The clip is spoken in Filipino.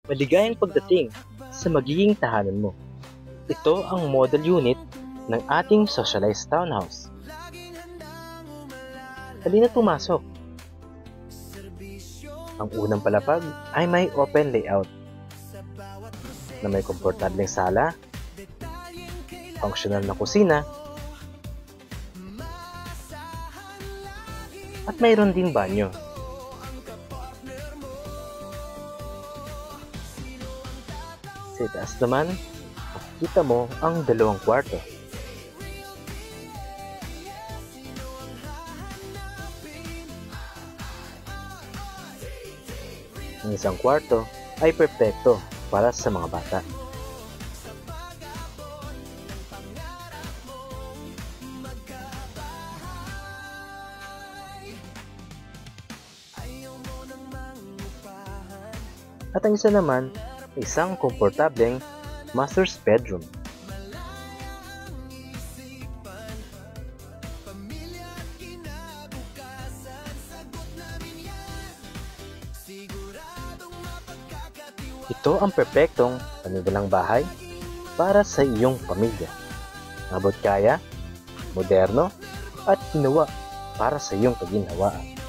Maligayang pagdating sa magiging tahanan mo. Ito ang model unit ng ating socialized townhouse. Halina't pumasok. Ang unang palapag ay may open layout na may komportableng sala, functional na kusina, at mayroon din banyo. Sa itaas naman, makikita mo ang dalawang kwarto. Ang isang kwarto ay perpekto para sa mga bata. At ang isa naman, isang komportableng master's bedroom. Ito ang perpektong paniwalang bahay para sa iyong pamilya. Abot kaya, moderno, at ginawa para sa iyong kaginhawaan.